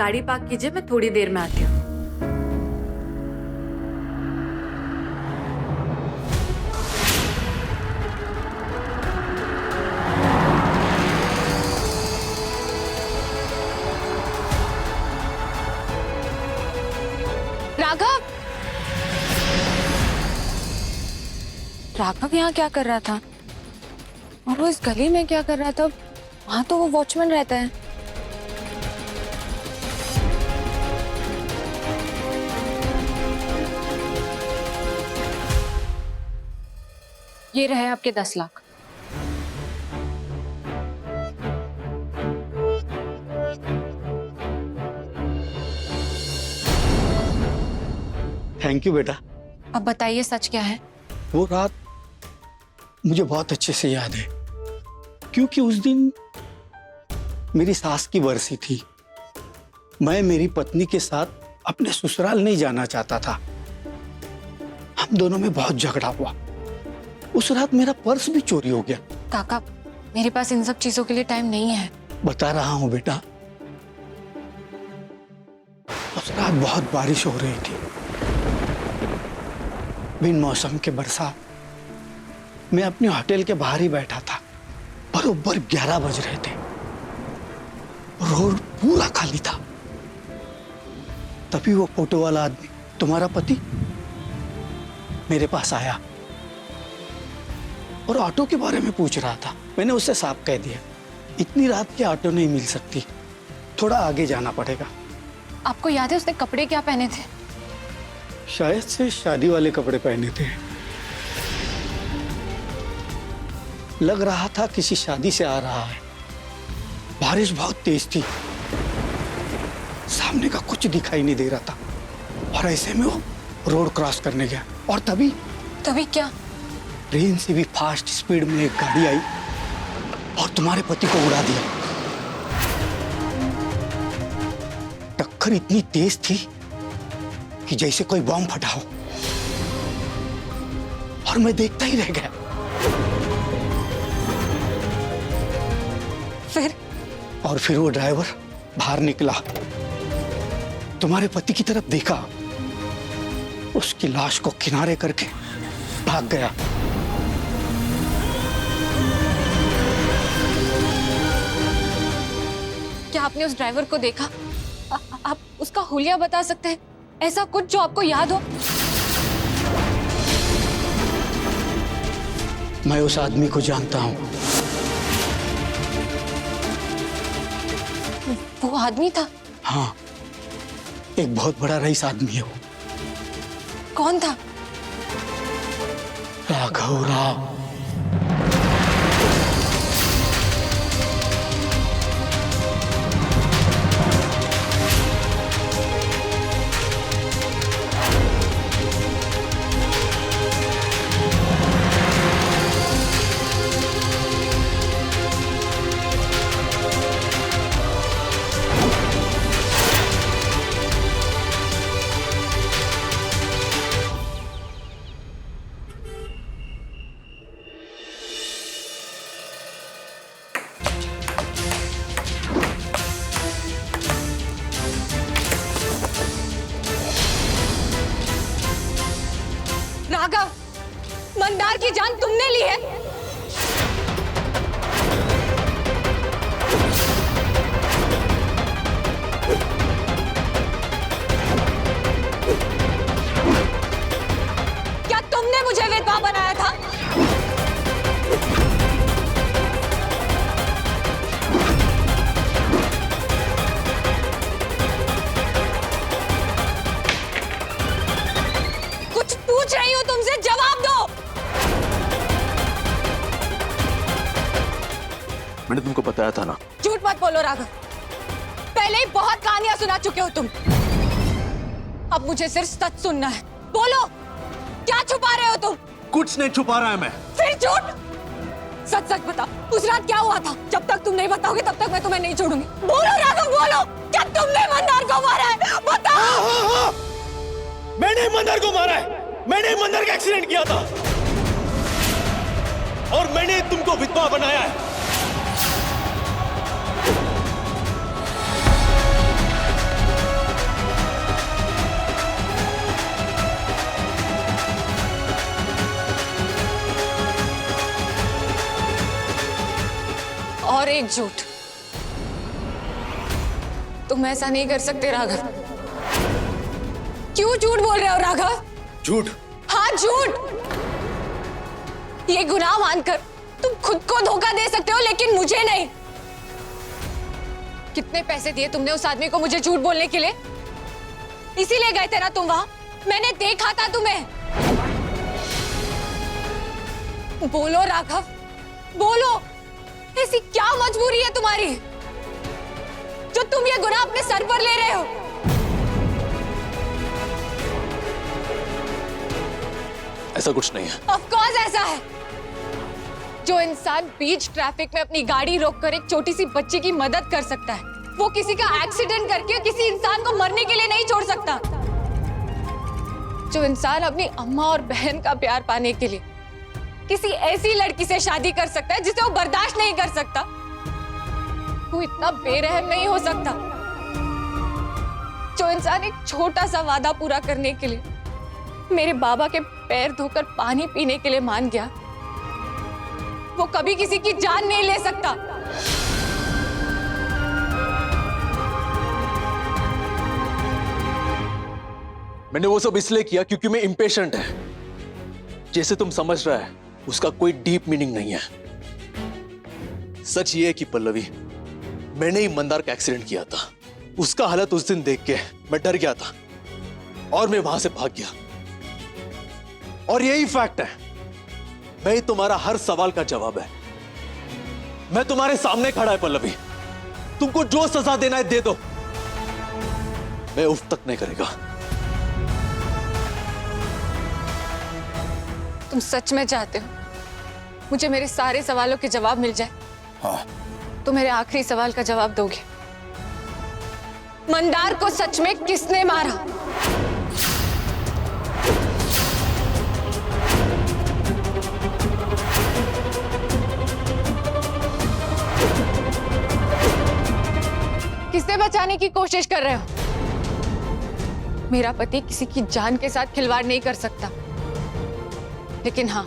गाड़ी पार्क कीजिए, मैं थोड़ी देर में आती हूँ। राघव, राघव यहाँ क्या कर रहा था? और वो इस गली में क्या कर रहा था? वहां तो वो वॉचमैन रहता है। ये रहे आपके 10 लाख। थैंक यू बेटा। अब बताइए सच क्या है? वो रात मुझे बहुत अच्छे से याद है, क्योंकि उस दिन मेरी सास की बरसी थी। मैं मेरी पत्नी के साथ अपने ससुराल नहीं जाना चाहता था। हम दोनों में बहुत झगड़ा हुआ। उस रात मेरा पर्स भी चोरी हो गया। काका, मेरे पास इन सब चीजों के लिए टाइम नहीं है। बता रहा हूं बेटा, उस रात बहुत बारिश हो रही थी, बिन मौसम के बरसात। मैं अपने होटल के बाहर ही बैठा था। बरोबर 11 बज रहे थे। रोड पूरा खाली था। तभी वो फोटो वाला आदमी, तुम्हारा पति, मेरे पास आया और ऑटो के बारे में पूछ रहा था। मैंने उससे साफ कह दिया, इतनी रात की ऑटो नहीं मिल सकती, थोड़ा आगे जाना पड़ेगा। आपको याद है उसने कपड़े क्या पहने थे? शायद से शादी वाले कपड़े पहने थे। लग रहा था किसी शादी से आ रहा है। बारिश बहुत तेज थी, सामने का कुछ दिखाई नहीं दे रहा था, और ऐसे में वो रोड क्रॉस करने गया। और तभी क्या? ट्रेन से भी फास्ट स्पीड में एक गाड़ी आई और तुम्हारे पति को उड़ा दिया। टक्कर इतनी तेज थी कि जैसे कोई बम फटा हो, और मैं देखता ही रह गया। फिर वो ड्राइवर बाहर निकला, तुम्हारे पति की तरफ देखा, उसकी लाश को किनारे करके भाग गया। क्या आपने उस ड्राइवर को देखा? आप उसका हुलिया बता सकते हैं? ऐसा कुछ जो आपको याद हो? मैं उस आदमी को जानता हूं। वो आदमी था? हाँ, एक बहुत बड़ा रईस आदमी है वो। कौन था? राघव राव। राघव, मंदार की जान तुमने ली है? क्या तुमने मुझे विधवा बनाया था? कुछ पूछ रही हूं तुमसे, जवाब दो। मैंने तुमको बताया था ना। झूठ मत बोलो राघव, पहले ही बहुत कहानियां सुना चुके हो तुम। अब मुझे सिर्फ सच सुनना है। बोलो, क्या छुपा रहे हो तुम? कुछ नहीं छुपा रहा है मैं। फिर झूठ? सच सच बता, उस रात क्या हुआ था? जब तक तुम नहीं बताओगे तब तक मैं तुम्हें नहीं छोड़ूंगी। बोलो राघव, बोलो, क्या तुमने मंदार को मारा है? बताओ। हाँ। मैंने मंदार को मारा है। मैंने मंदार का एक्सीडेंट किया था और मैंने तुमको विधवा बनाया है। एक झूठ। तुम ऐसा नहीं कर सकते राघव। क्यों झूठ बोल रहे हो राघव? झूठ? हाँ झूठ। ये गुनाह मानकर तुम खुद को धोखा दे सकते हो, लेकिन मुझे नहीं। कितने पैसे दिए तुमने उस आदमी को मुझे झूठ बोलने के लिए? इसीलिए गए थे ना तुम वहां? मैंने देखा था तुम्हें। बोलो राघव, बोलो, ऐसी क्या मजबूरी है तुम्हारी जो तुम ये गुनाह अपने सर पर ले रहे हो? ऐसा कुछ नहीं है। ऑफ कोर्स ऐसा है। जो इंसान बीच ट्रैफिक में अपनी गाड़ी रोककर एक छोटी सी बच्ची की मदद कर सकता है, वो किसी का एक्सीडेंट करके किसी इंसान को मरने के लिए नहीं छोड़ सकता। जो इंसान अपनी अम्मा और बहन का प्यार पाने के लिए किसी ऐसी लड़की से शादी कर सकता है जिसे वो बर्दाश्त नहीं कर सकता, वो इतना बेरहम नहीं हो सकता। जो इंसान एक छोटा सा वादा पूरा करने के लिए मेरे बाबा के पैर धोकर पानी पीने के लिए मान गया, वो कभी किसी की जान नहीं ले सकता। मैंने वो सब इसलिए किया क्योंकि मैं इम्पेशेंट है। जैसे तुम समझ रहा है उसका कोई डीप मीनिंग नहीं है। सच ये है कि पल्लवी, मैंने ही मंदार का एक्सीडेंट किया था। उसका हालत उस दिन देख के मैं डर गया था और मैं वहां से भाग गया। और यही फैक्ट है, मैं तुम्हारा हर सवाल का जवाब है। मैं तुम्हारे सामने खड़ा है पल्लवी, तुमको जो सजा देना है दे दो, मैं उफ तक नहीं करेगा। तुम सच में चाहते हो मुझे मेरे सारे सवालों के जवाब मिल जाए? हाँ। तो मेरे आखिरी सवाल का जवाब दोगे? मंदार को सच में किसने मारा? किससे बचाने की कोशिश कर रहे हो? मेरा पति किसी की जान के साथ खिलवाड़ नहीं कर सकता, लेकिन हाँ,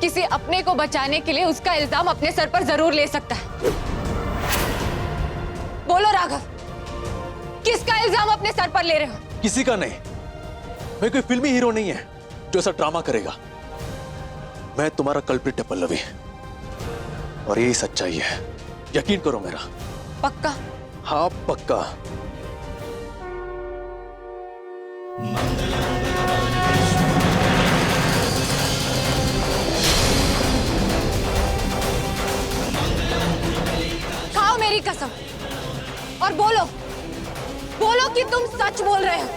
किसी अपने को बचाने के लिए उसका इल्जाम अपने सर पर जरूर ले सकता है। बोलो राघव, किसका इल्जाम अपने सर पर ले रहे हो? किसी का नहीं। मैं कोई फिल्मी हीरो नहीं है जो ऐसा ड्रामा करेगा। मैं तुम्हारा कल्प्रिट है पल्लवी, और यही सच्चाई है। यकीन करो मेरा। पक्का? हाँ पक्का। खाओ मेरी कसम और बोलो, बोलो कि तुम सच बोल रहे हो।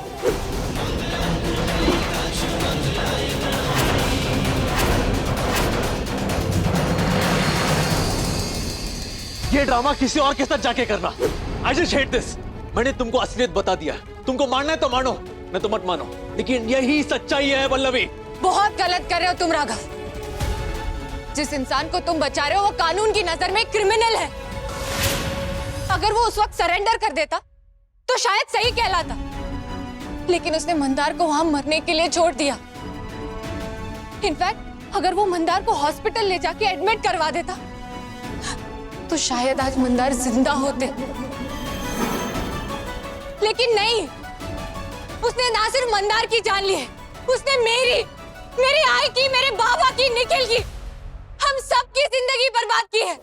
ये ड्रामा किसी और के साथ जाके करना। I just hate this. मैंने तुमको असलियत बता दिया। तुमको मानना है तो मानो, नहीं तो मत मानो, लेकिन यही सच्चाई है पल्लवी। बहुत गलत कर रहे हो तुम राघव। जिस इंसान को तुम बचा रहे हो वो कानून की नजर में क्रिमिनल है। अगर वो उस वक्त सरेंडर कर देता तो शायद सही कहलाता, लेकिन उसने मंदार को वहां मरने के लिए छोड़ दिया। इनफैक्ट अगर वो मंदार को हॉस्पिटल ले जाके एडमिट करवा देता तो शायद आज मंदार जिंदा होते, लेकिन नहीं। उसने ना सिर्फ मंदार की जान ली है, उसने मेरी आई की, मेरे बाबा की, निखिल की, हम सबकी जिंदगी बर्बाद की है।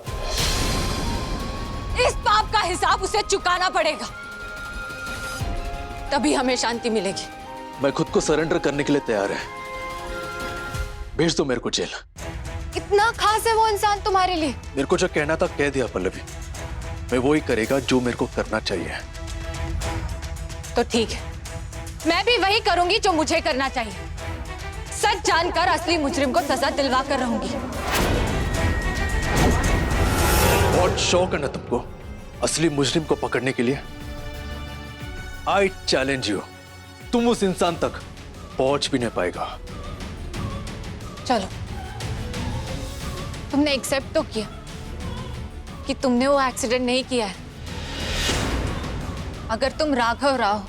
इस पाप का हिसाब उसे चुकाना पड़ेगा, तभी हमें शांति मिलेगी। मैं खुद को सरेंडर करने के लिए तैयार है। भेज दो मेरे को जेल। इतना खास है वो इंसान तुम्हारे लिए? मेरे को जो कहना था कह दिया पल्लवी। मैं वो ही करेगा जो मेरे को करना चाहिए। तो ठीक है, मैं भी वही करूंगी जो मुझे करना चाहिए। सच जानकर असली मुजरिम को सजा दिलवा कर रहूंगी। बहुत शौक है ना तुमको असली मुजरिम को पकड़ने के लिए? आई चैलेंज यू, तुम उस इंसान तक पहुंच भी नहीं पाएगा। चलो, तुमने एक्सेप्ट तो किया कि तुमने वो एक्सीडेंट नहीं किया है। अगर तुम राघव राव हो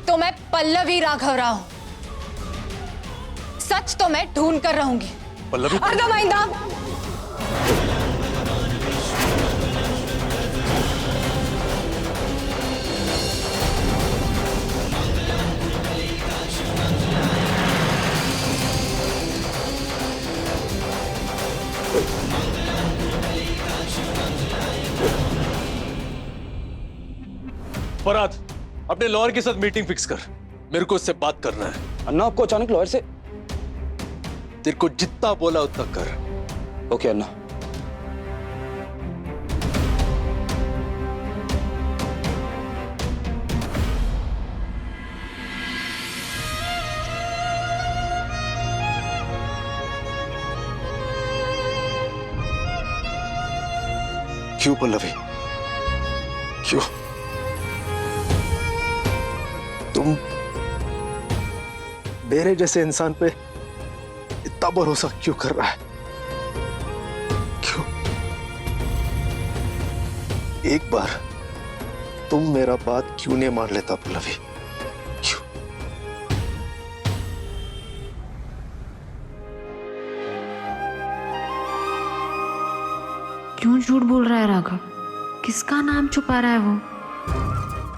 तो मैं पल्लवी राघव राव हूं। सच तो मैं ढूंढ कर रहूंगी। पल्लवी, अर्धमाइंदा, फरहाद, अपने लॉयर के साथ मीटिंग फिक्स कर, मेरे को उससे बात करना है। अन्ना आपको अचानक लॉयर से? तेरे को जितना बोला उतना कर। ओके अन्ना। क्यों पल्लवी, क्यों तुम मेरे जैसे इंसान पे इतना भरोसा क्यों कर रहा है? क्यों? एक बार तुम मेरा बात क्यों नहीं मान लेता पल्लवी? क्यों? क्यों झूठ बोल रहा है राघव? किसका नाम छुपा रहा है वो?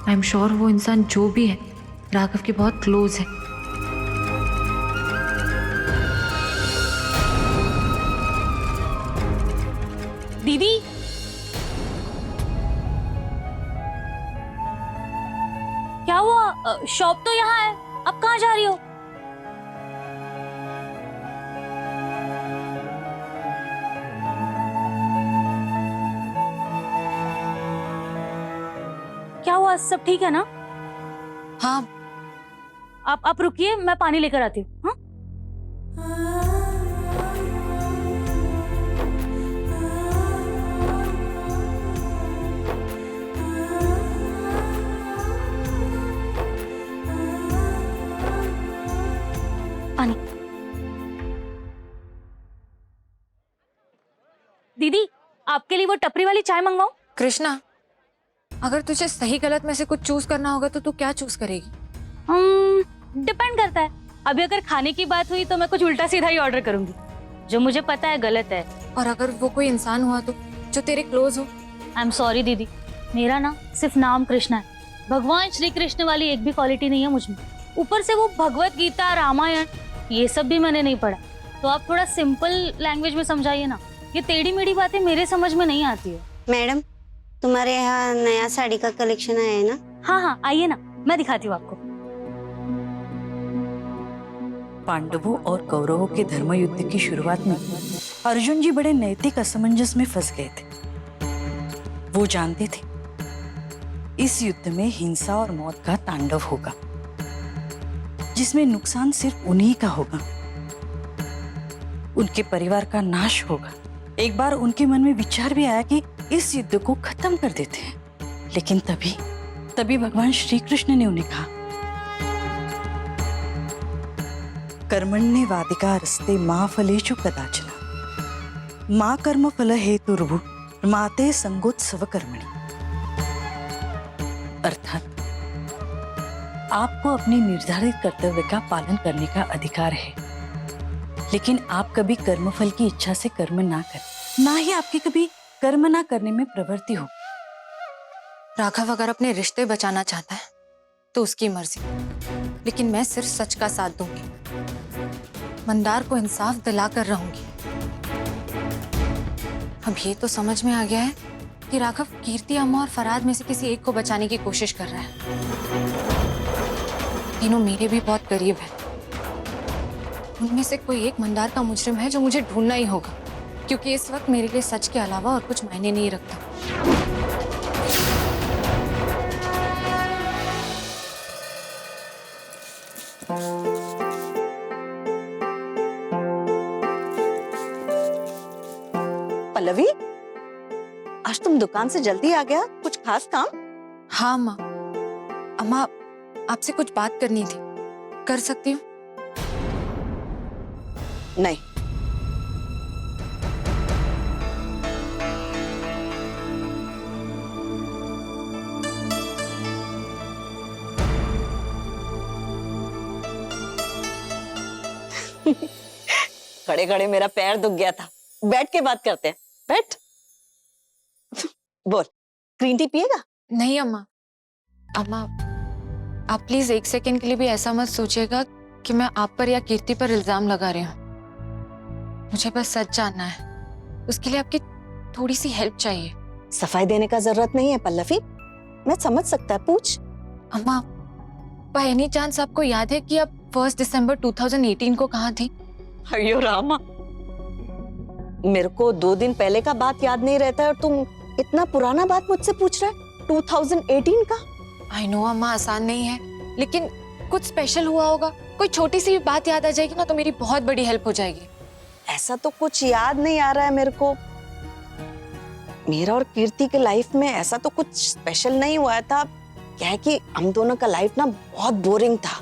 आई एम श्योर वो इंसान जो भी है राघव के बहुत क्लोज है। दीदी, क्या हुआ? शॉप तो यहाँ है, अब कहाँ जा रही हो? क्या हुआ? सब ठीक है ना? हाँ, आप रुकिए, मैं पानी लेकर आती हूँ। हाँ? पानी। दीदी, आपके लिए वो टपरी वाली चाय मंगवाऊं? कृष्णा, अगर तुझे सही गलत में से कुछ चूज करना होगा तो तू क्या चूज करेगी? डिपेंड करता है। अभी अगर खाने की बात हुई तो मैं कुछ उल्टा सीधा ही ऑर्डर करूंगी, जो मुझे पता है गलत है। और अगर वो कोई इंसान हुआ तो जो तेरे क्लोज हो? आई एम सॉरी दीदी, मेरा ना सिर्फ नाम कृष्णा है, भगवान श्री कृष्ण वाली एक भी क्वालिटी नहीं है मुझ में। ऊपर से वो भगवत गीता, रामायण, ये सब भी मैंने नहीं पढ़ा। तो आप थोड़ा सिंपल लैंग्वेज में समझाइए ना, ये टेढ़ी मेढ़ी बातें मेरे समझ में नहीं आती है। मैडम, तुम्हारे यहाँ नया साड़ी का कलेक्शन आया है ना? हाँ हाँ, आइए ना, मैं दिखाती हूँ आपको। पांडवों और कौरवों के धर्म युद्ध की शुरुआत में अर्जुन जी बड़े नैतिक असमंजस में फंस गए थे। वो जानते थे इस युद्ध में हिंसा और मौत का तांडव होगा, जिसमें नुकसान सिर्फ उन्हीं का होगा, उनके परिवार का नाश होगा। एक बार उनके मन में विचार भी आया कि इस युद्ध को खत्म कर देते हैं, लेकिन तभी भगवान श्री कृष्ण ने उन्हें कहा, कर्मण्येवाधिकारस्ते मा फलेषु कदाचन मा कर्म फल हेतुर्भु माते संगोत्सव कर्मणि। अर्थात आपको अपने निर्धारित कर्तव्य का पालन करने का अधिकार है, लेकिन आप कभी कर्मफल की इच्छा से कर्म ना करें, ना ही आपकी कभी कर्म ना करने में प्रवृत्ति हो। राघव अगर अपने रिश्ते बचाना चाहता है तो उसकी मर्जी, लेकिन मैं सिर्फ सच का साथ दूंगी, मंदार को इंसाफ दिलाकर रहूंगी। अब ये तो समझ में आ गया है कि राघव कीर्ति अम्मा और फरहाद में से किसी एक को बचाने की कोशिश कर रहा है। तीनों मेरे भी बहुत करीब है, उनमें से कोई एक मंदार का मुजरिम है जो मुझे ढूंढना ही होगा, क्योंकि इस वक्त मेरे लिए सच के अलावा और कुछ मायने नहीं रखता। पल्लवी, आज तुम दुकान से जल्दी आ गया, कुछ खास काम? हाँ अम्मा, अम्मा आपसे कुछ बात करनी थी, कर सकती हूँ? नहीं। खड़े खड़े मेरा पैर दुख गया था, बैठ के बात करते हैं। बैठ। बोल, ग्रीन टी पिएगा? नहीं अम्मा, अम्मा आप प्लीज एक सेकंड के लिए भी ऐसा मत सोचिएगा कि मैं आप पर या कीर्ति पर इल्जाम लगा रही हूँ। मुझे बस सच जानना है, उसके लिए आपकी थोड़ी सी हेल्प चाहिए। सफाई देने का जरूरत नहीं है पल्लवी, मैं समझ सकता है, पूछ। अम्मा, बाय एनी चांस आपको याद है कि आप 1 दिसंबर 2018 को कहाँ थी? अयो रामा, मेरे को 2 दिन पहले का बात याद नहीं रहता है और तुम इतना पुराना बात मुझसे पूछ रहा है, 2018 का। आई नो अम्मा, आसान नहीं है, लेकिन कुछ स्पेशल हुआ होगा। कोई छोटी सी बात याद आ जाएगी ना तो मेरी बहुत बड़ी हेल्प हो जाएगी। ऐसा तो कुछ याद नहीं आ रहा है मेरे को। मेरा और कीर्ति के लाइफ में ऐसा तो कुछ स्पेशल नहीं हुआ था। क्या है कि हम दोनों का लाइफ ना बहुत बोरिंग था।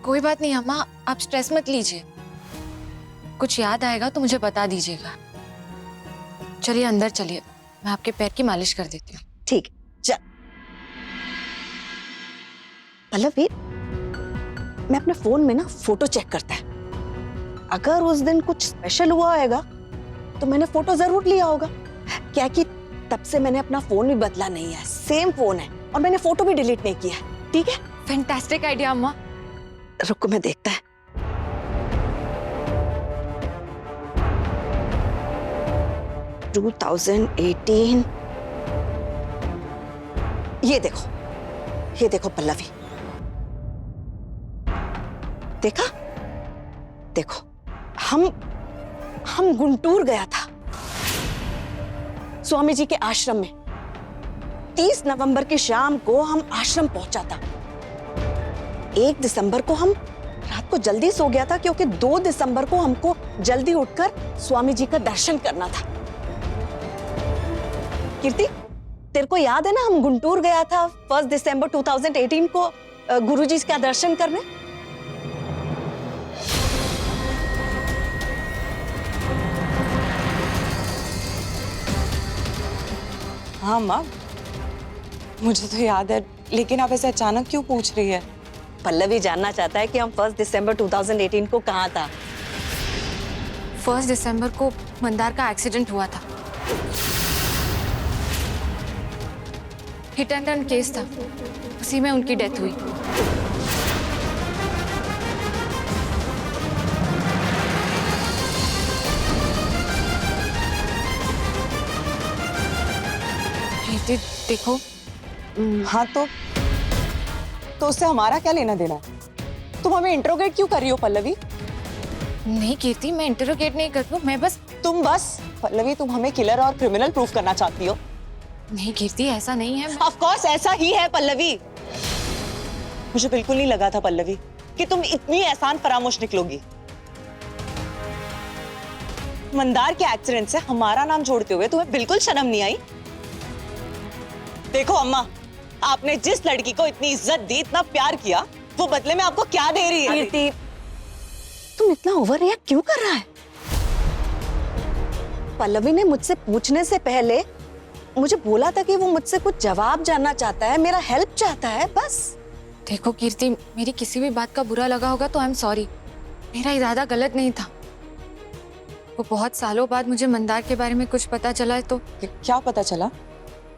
कोई बात नहीं अम्मा, आप स्ट्रेस मत लीजिए। कुछ याद आएगा तो मुझे बता दीजिएगा। चलिए अंदर चलिए, मैं आपके पैर की मालिश कर देती हूँ। ठीक, चल। पल्लवी, मैं अपने फोन में ना फोटो चेक करता है। अगर उस दिन कुछ स्पेशल हुआ होगा तो मैंने फोटो जरूर लिया होगा। क्या कि तब से मैंने अपना फोन भी बदला नहीं है, सेम फोन है और मैंने फोटो भी डिलीट नहीं किया है। ठीक है, फैंटास्टिक आइडिया अम्मा। रुको मैं देखता है। टू 2018, ये देखो पल्लवी, देखा? देखो, हम गुंटूर गया था स्वामी जी के आश्रम में। 30 नवंबर की शाम को हम आश्रम पहुंचा था। 1 दिसंबर को हम रात को जल्दी सो गया था क्योंकि 2 दिसंबर को हमको जल्दी उठकर स्वामी जी का दर्शन करना था। कीर्ति, तेरे को याद है ना, हम गुंटूर गया था 1 दिसंबर 2018 को गुरुजी का दर्शन करने। हाँ माँ, मुझे तो याद है, लेकिन आप ऐसे अचानक क्यों पूछ रही है? पल्लवी जानना चाहता है कि हम 1 दिसंबर 2018 को कहाँ था। 1 दिसंबर को मंदार का एक्सीडेंट हुआ था। हिट एंड रन केस था, उसी में उनकी डेथ हुई। कीर्ति देखो। हाँ तो उससे हमारा क्या लेना देना है? तुम हमें इंटरोगेट क्यों कर रही हो पल्लवी? नहीं कीर्ति, मैं इंटरोगेट नहीं कर रही हूँ, मैं बस पल्लवी, तुम हमें किलर और क्रिमिनल प्रूफ करना चाहती हो? नहीं कीर्ति, ऐसा नहीं है। ऑफ कोर्स ऐसा ही है पल्लवी। मुझे बिल्कुल नहीं लगा था पल्लवी कि तुम इतनी आसान फरामोश निकलोगी। मंदार के एक्सीडेंट से हमारा नाम जोड़ते हुए तुम्हें बिल्कुल शर्म नहीं आई? देखो अम्मा, आपने जिस लड़की को इतनी इज्जत दी, इतना प्यार किया, वो बदले में आपको क्या दे रही है? कीर्ति, तुम इतना ओवर रिएक्ट क्यों कर रहा है? पल्लवी ने मुझसे पूछने से पहले मुझे बोला था कि वो मुझसे कुछ जवाब जानना चाहता है, मेरा हेल्प चाहता है, बस। देखो कीर्ति, मेरी किसी भी बात का बुरा लगा होगा तो आई एम सॉरी। मेरा इरादा गलत नहीं था। वो बहुत सालों बाद मुझे मंदार के बारे में कुछ पता चला है तो। क्या पता चला?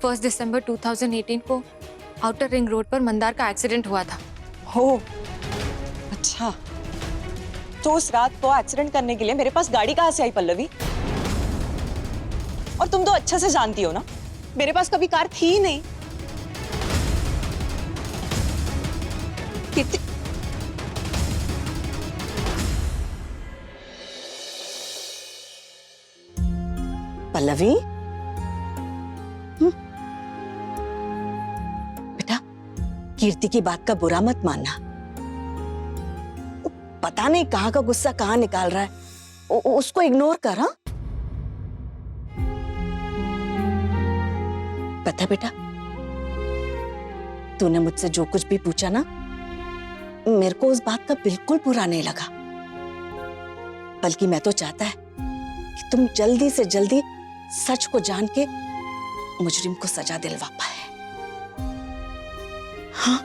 1 दिसंबर 2018 को आउटर रिंग रोड पर मंदार का एक्सीडेंट हुआ था। हो, अच्छा। तो उस रात को एक्सीडेंट करने के लिए मेरे पास गाड़ी कहाँ से आई पल्लवी? और तुम तो अच्छे से जानती हो ना, मेरे पास कभी कार थी ही नहीं। कीर्ति, पल्लवी, बेटा, कीर्ति की बात का बुरा मत मानना। पता नहीं कहाँ का गुस्सा कहाँ निकाल रहा है, उसको इग्नोर कर। हाँ, पता बेटा, तूने मुझसे जो कुछ भी पूछा ना, मेरे को उस बात का बिल्कुल बुरा नहीं लगा। बल्कि मैं तो चाहता है कि तुम जल्दी से जल्दी सच को जान के मुजरिम को सजा दिलवा पाए। हाँ,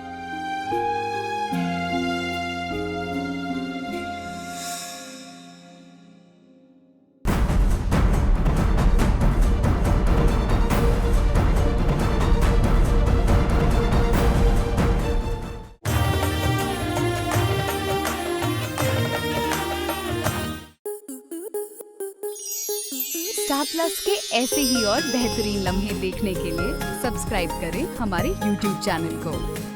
स्टार प्लस के ऐसे ही और बेहतरीन लम्हे देखने के लिए सब्सक्राइब करें हमारे YouTube चैनल को।